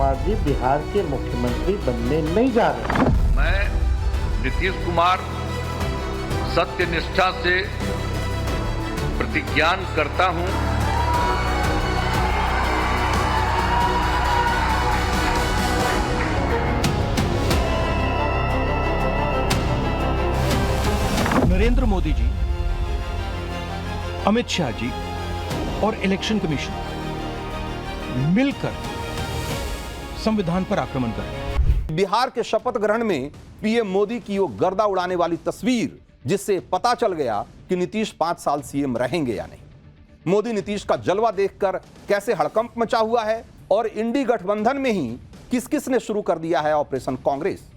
कुमार जी बिहार के मुख्यमंत्री बनने नहीं जा रहे। मैं नीतीश कुमार सत्य निष्ठा से प्रतिज्ञान करता हूं नरेंद्र मोदी जी, अमित शाह जी और इलेक्शन कमीशन मिलकर संविधान पर आक्रमण करें। बिहार के शपथ ग्रहण में पीएम मोदी की वो गर्दा उड़ाने वाली तस्वीर, जिससे पता चल गया कि नीतीश 5 साल सीएम रहेंगे या नहीं। मोदी नीतीश का जलवा देखकर कैसे हड़कंप मचा हुआ है और इंडी गठबंधन में ही किस किस ने शुरू कर दिया है ऑपरेशन कांग्रेस।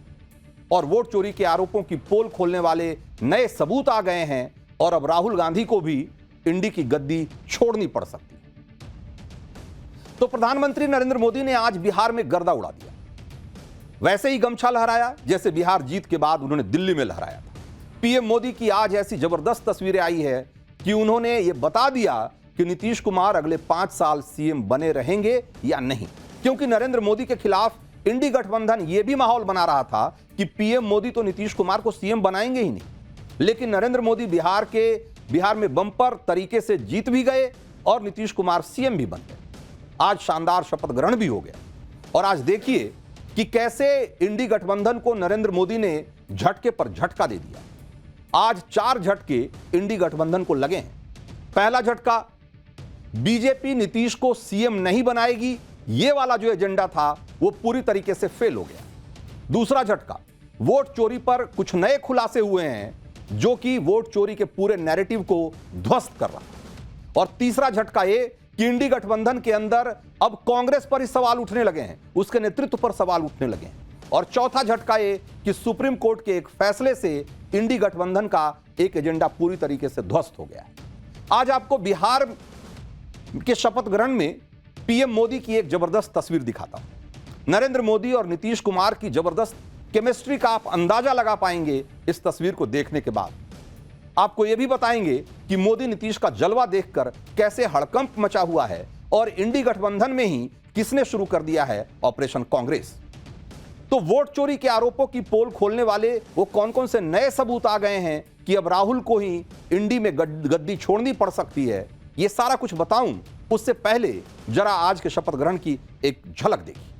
और वोट चोरी के आरोपों की पोल खोलने वाले नए सबूत आ गए हैं और अब राहुल गांधी को भी इंडी की गद्दी छोड़नी पड़ सकती है। तो प्रधानमंत्री नरेंद्र मोदी ने आज बिहार में गर्दा उड़ा दिया। वैसे ही गमछा लहराया जैसे बिहार जीत के बाद उन्होंने दिल्ली में लहराया था। पीएम मोदी की आज ऐसी जबरदस्त तस्वीरें आई है कि उन्होंने यह बता दिया कि नीतीश कुमार अगले 5 साल सीएम बने रहेंगे या नहीं, क्योंकि नरेंद्र मोदी के खिलाफ इंडी गठबंधन यह भी माहौल बना रहा था कि पीएम मोदी तो नीतीश कुमार को सीएम बनाएंगे ही नहीं। लेकिन नरेंद्र मोदी बिहार में बम्पर तरीके से जीत भी गए और नीतीश कुमार सीएम भी बन गए। आज शानदार शपथ ग्रहण भी हो गया और आज देखिए कि कैसे इंडी गठबंधन को नरेंद्र मोदी ने झटके पर झटका दे दिया। आज 4 झटके इंडी गठबंधन को लगे हैं। पहला झटका, बीजेपी नीतीश को सीएम नहीं बनाएगी, यह वाला जो एजेंडा था वो पूरी तरीके से फेल हो गया। दूसरा झटका, वोट चोरी पर कुछ नए खुलासे हुए हैं जो कि वोट चोरी के पूरे नैरेटिव को ध्वस्त कर रहा है। और तीसरा झटका ये कि इंडी गठबंधन के अंदर अब कांग्रेस पर ही सवाल उठने लगे हैं, उसके नेतृत्व पर सवाल उठने लगे हैं। और चौथा झटका ये कि सुप्रीम कोर्ट के एक फैसले से इंडी गठबंधन का एक एजेंडा पूरी तरीके से ध्वस्त हो गया है। आज आपको बिहार के शपथ ग्रहण में पीएम मोदी की एक जबरदस्त तस्वीर दिखाता हूं। नरेंद्र मोदी और नीतीश कुमार की जबरदस्त केमिस्ट्री का आप अंदाजा लगा पाएंगे इस तस्वीर को देखने के बाद। आपको यह भी बताएंगे कि मोदी नीतीश का जलवा देखकर कैसे हड़कंप मचा हुआ है और इंडी गठबंधन में ही किसने शुरू कर दिया है ऑपरेशन कांग्रेस। तो वोट चोरी के आरोपों की पोल खोलने वाले वो कौन कौन से नए सबूत आ गए हैं कि अब राहुल को ही इंडी में गद्दी छोड़नी पड़ सकती है, ये सारा कुछ बताऊं उससे पहले जरा आज के शपथ ग्रहण की एक झलक देखिए।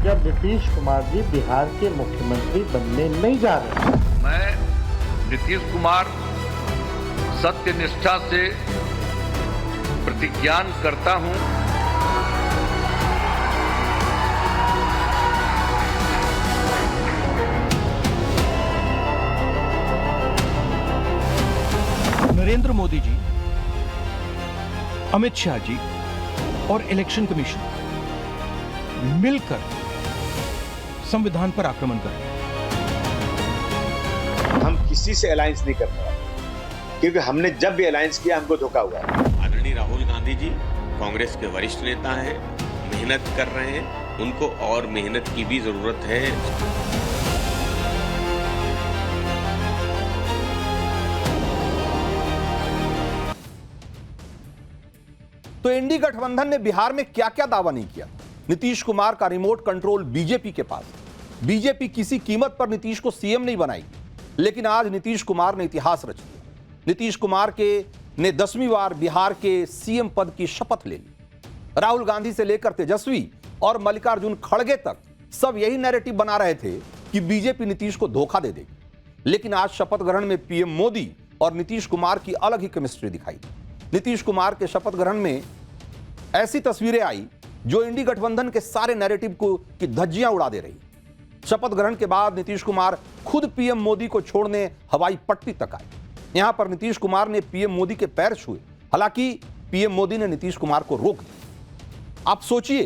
जब नीतीश कुमार जी बिहार के मुख्यमंत्री बनने नहीं जा रहे। मैं नीतीश कुमार सत्य निष्ठा से प्रतिज्ञान करता हूं नरेंद्र मोदी जी, अमित शाह जी और इलेक्शन कमीशन मिलकर संविधान पर आक्रमण करें। हम किसी से अलायंस नहीं करने वाले, क्योंकि हमने जब भी अलायंस किया हमको धोखा हुआ है। आदरणीय राहुल गांधी जी कांग्रेस के वरिष्ठ नेता हैं, मेहनत कर रहे हैं, उनको और मेहनत की भी जरूरत है। तो इंडी गठबंधन ने बिहार में क्या क्या दावा नहीं किया। नीतीश कुमार का रिमोट कंट्रोल बीजेपी के पास। बीजेपी किसी कीमत पर नीतीश को सीएम नहीं बनाएगी, लेकिन आज नीतीश कुमार ने इतिहास रच दिया। नीतीश कुमार ने 10वीं बार बिहार के सीएम पद की शपथ ले ली। राहुल गांधी से लेकर तेजस्वी और मल्लिकार्जुन खड़गे तक सब यही नैरेटिव बना रहे थे कि बीजेपी नीतीश को धोखा दे देगी। लेकिन आज शपथ ग्रहण में पीएम मोदी और नीतीश कुमार की अलग ही केमिस्ट्री दिखाई। नीतीश कुमार के शपथ ग्रहण में ऐसी तस्वीरें आई जो इंडी गठबंधन के सारे नैरेटिव को की धज्जियां उड़ा दे रही। शपथ ग्रहण के बाद नीतीश कुमार खुद पीएम मोदी को छोड़ने हवाई पट्टी तक आए। यहां पर नीतीश कुमार ने पीएम मोदी के पैर छुए, हालांकि पीएम मोदी ने नीतीश कुमार को रोक दिया। आप सोचिए,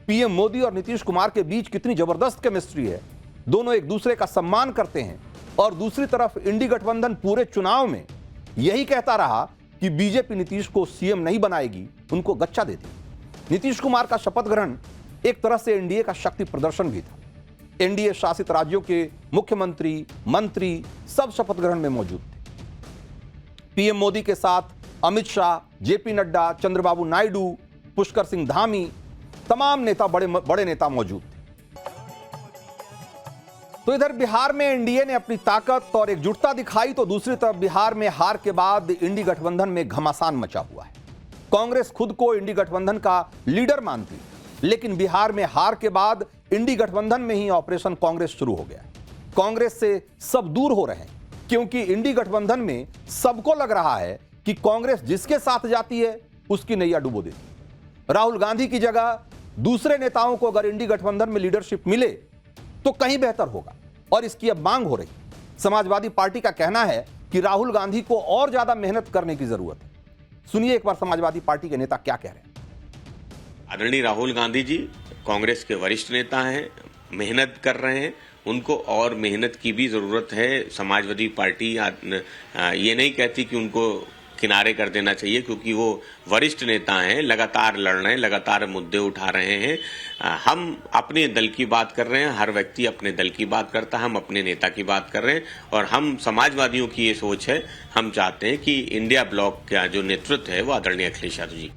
पीएम मोदी और नीतीश कुमार के बीच कितनी जबरदस्त केमिस्ट्री है। दोनों एक दूसरे का सम्मान करते हैं और दूसरी तरफ इंडी गठबंधन पूरे चुनाव में यही कहता रहा कि बीजेपी नीतीश को सीएम नहीं बनाएगी, उनको गच्चा देती। नीतीश कुमार का शपथ ग्रहण एक तरह से एनडीए का शक्ति प्रदर्शन भी था। एनडीए शासित राज्यों के मुख्यमंत्री, मंत्री सब शपथ ग्रहण में मौजूद थे। पीएम मोदी के साथ अमित शाह, जेपी नड्डा, चंद्रबाबू नायडू, पुष्कर सिंह धामी, तमाम नेता, बड़े नेता मौजूद थे। तो इधर बिहार में एनडीए ने अपनी ताकत और एकजुटता दिखाई, तो दूसरी तरफ बिहार में हार के बाद इंडी गठबंधन में घमासान मचा हुआ है। कांग्रेस खुद को इंडी गठबंधन का लीडर मानती, लेकिन बिहार में हार के बाद इंडी गठबंधन में ही ऑपरेशन कांग्रेस शुरू हो गया। कांग्रेस से सब दूर हो रहे हैं, क्योंकि इंडी गठबंधन में सबको लग रहा है कि कांग्रेस जिसके साथ जाती है उसकी नैया डुबो देती। राहुल गांधी की जगह दूसरे नेताओं को अगर इंडी गठबंधन में लीडरशिप मिले तो कहीं बेहतर होगा, और इसकी अब मांग हो रही। समाजवादी पार्टी का कहना है कि राहुल गांधी को और ज्यादा मेहनत करने की जरूरत है। सुनिए एक बार समाजवादी पार्टी के नेता क्या कह रहे हैं। आदरणीय राहुल गांधी जी कांग्रेस के वरिष्ठ नेता हैं, मेहनत कर रहे हैं, उनको और मेहनत की भी जरूरत है। समाजवादी पार्टी ये नहीं कहती कि उनको किनारे कर देना चाहिए, क्योंकि वो वरिष्ठ नेता हैं, लगातार लड़ रहे हैं, लगातार मुद्दे उठा रहे हैं। हम अपने दल की बात कर रहे हैं, हर व्यक्ति अपने दल की बात करता है, हम अपने नेता की बात कर रहे हैं, और हम समाजवादियों की ये सोच है, हम चाहते हैं कि इंडिया ब्लॉक का जो नेतृत्व है वो आदरणीय अखिलेश यादव जी।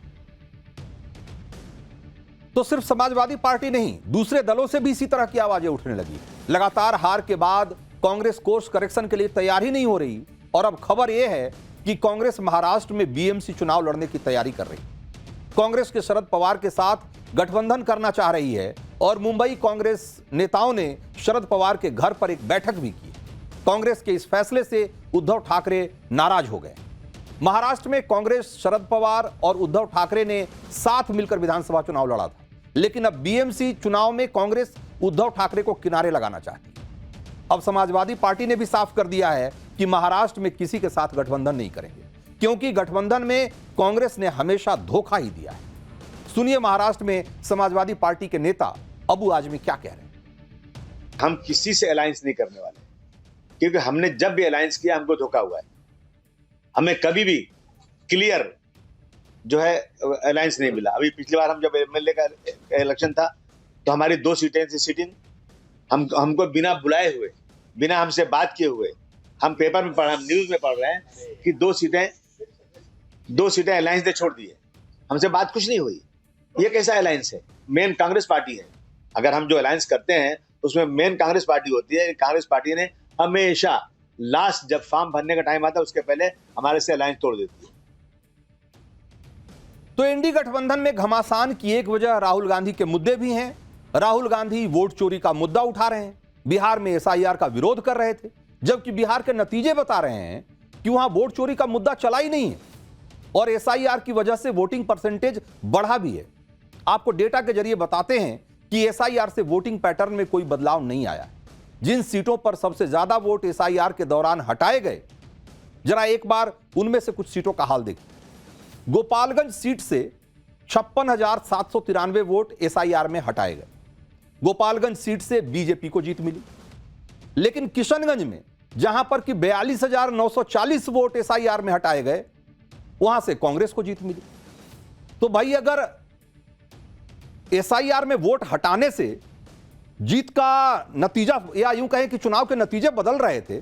तो सिर्फ समाजवादी पार्टी नहीं, दूसरे दलों से भी इसी तरह की आवाजें उठने लगी। लगातार हार के बाद कांग्रेस कोर्स करेक्शन के लिए तैयार ही नहीं हो रही, और अब खबर यह है कि कांग्रेस महाराष्ट्र में बीएमसी चुनाव लड़ने की तैयारी कर रही। कांग्रेस के शरद पवार के साथ गठबंधन करना चाह रही है, और मुंबई कांग्रेस नेताओं ने शरद पवार के घर पर एक बैठक भी की। कांग्रेस के इस फैसले से उद्धव ठाकरे नाराज हो गए। महाराष्ट्र में कांग्रेस, शरद पवार और उद्धव ठाकरे ने साथ मिलकर विधानसभा चुनाव लड़ा था, लेकिन अब बीएमसी चुनाव में कांग्रेस उद्धव ठाकरे को किनारे लगाना चाहती है। अब समाजवादी पार्टी ने भी साफ कर दिया है कि महाराष्ट्र में किसी के साथ गठबंधन नहीं करेंगे, क्योंकि गठबंधन में कांग्रेस ने हमेशा धोखा ही दिया है। सुनिए महाराष्ट्र में समाजवादी पार्टी के नेता अबू आजमी क्या कह रहे हैं। हम किसी से अलायंस नहीं करने वाले, क्योंकि हमने जब भी अलायंस किया हमको धोखा हुआ है। हमें कभी भी क्लियर जो है अलायंस नहीं मिला। अभी पिछली बार हम जब एमएलए का इलेक्शन था तो हमारी 2 सीटें थी सिटिंग, हमको बिना बुलाए हुए, बिना हमसे बात किए हुए, हम पेपर में पढ़, हम न्यूज में पढ़ रहे हैं कि 2 सीटें अलायंस ने छोड़ दी है। हमसे बात कुछ नहीं हुई। ये कैसा अलायंस है? मेन कांग्रेस पार्टी है। अगर हम जो अलायंस करते हैं उसमें मेन कांग्रेस पार्टी होती है। कांग्रेस पार्टी ने हमेशा लास्ट जब फॉर्म भरने का टाइम आता है उसके पहले हमारे से अलायंस तोड़ देती है। तो इंडी गठबंधन में घमासान की एक वजह राहुल गांधी के मुद्दे भी हैं। राहुल गांधी वोट चोरी का मुद्दा उठा रहे हैं, बिहार में एसआईआर का विरोध कर रहे थे, जबकि बिहार के नतीजे बता रहे हैं कि वहां वोट चोरी का मुद्दा चला ही नहीं है, और एसआईआर की वजह से वोटिंग परसेंटेज बढ़ा भी है। आपको डेटा के जरिए बताते हैं कि एसआईआर से वोटिंग पैटर्न में कोई बदलाव नहीं आया। जिन सीटों पर सबसे ज्यादा वोट एसआईआर के दौरान हटाए गए, जरा एक बार उनमें से कुछ सीटों का हाल देखिए। गोपालगंज सीट से 56,793 वोट एसआईआर में हटाए गए। गोपालगंज सीट से बीजेपी को जीत मिली। लेकिन किशनगंज में जहां पर कि 42,940 वोट एसआईआर में हटाए गए, वहां से कांग्रेस को जीत मिली। तो भाई अगर एसआईआर में वोट हटाने से जीत का नतीजा, या यूं कहें कि चुनाव के नतीजे बदल रहे थे,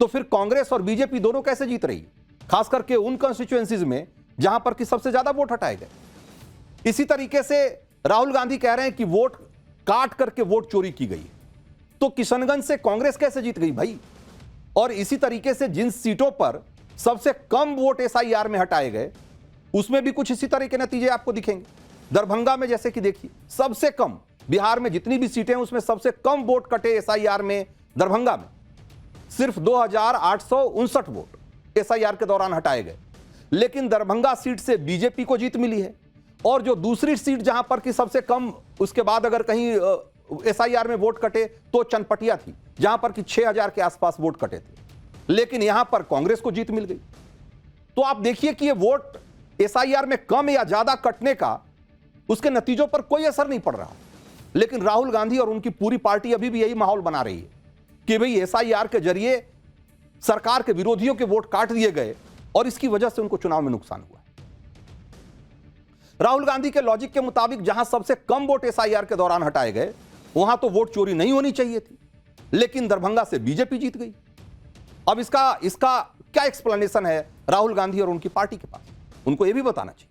तो फिर कांग्रेस और बीजेपी दोनों कैसे जीत रही, खास करके उन कॉन्स्टिट्यूएंसीज में जहां पर कि सबसे ज्यादा वोट हटाए गए। इसी तरीके से राहुल गांधी कह रहे हैं कि वोट काट करके वोट चोरी की गई, तो किशनगंज से कांग्रेस कैसे जीत गई भाई। और इसी तरीके से जिन सीटों पर सबसे कम वोट एसआईआर में हटाए गए, उसमें भी कुछ इसी तरह के नतीजे आपको दिखेंगे। दरभंगा में जैसे कि देखिए, सबसे कम, बिहार में जितनी भी सीटें हैं उसमें सबसे कम वोट कटे एसआईआर में दरभंगा में, सिर्फ 2,859 वोट एसआईआर के दौरान हटाए गए। लेकिन दरभंगा सीट से बीजेपी को जीत मिली है। और जो दूसरी सीट जहां पर कि सबसे कम, उसके बाद अगर कहीं एसआईआर में वोट कटे तो चनपटिया थी, जहां पर कि 6,000 के आसपास वोट कटे थे, लेकिन यहां पर कांग्रेस को जीत मिल गई। तो आप देखिए कि ये वोट एसआईआर में कम या ज्यादा कटने का उसके नतीजों पर कोई असर नहीं पड़ रहा। लेकिन राहुल गांधी और उनकी पूरी पार्टी अभी भी यही माहौल बना रही है कि भाई एसआईआर के जरिए सरकार के विरोधियों के वोट काट दिए गए और इसकी वजह से उनको चुनाव में नुकसान हुआ। राहुल गांधी के लॉजिक के मुताबिक जहां सबसे कम वोट एसआईआर के दौरान हटाए गए वहां तो वोट चोरी नहीं होनी चाहिए थी, लेकिन दरभंगा से बीजेपी जीत गई। अब इसका क्या एक्सप्लेनेशन है राहुल गांधी और उनकी पार्टी के पास? उनको यह भी बताना चाहिए।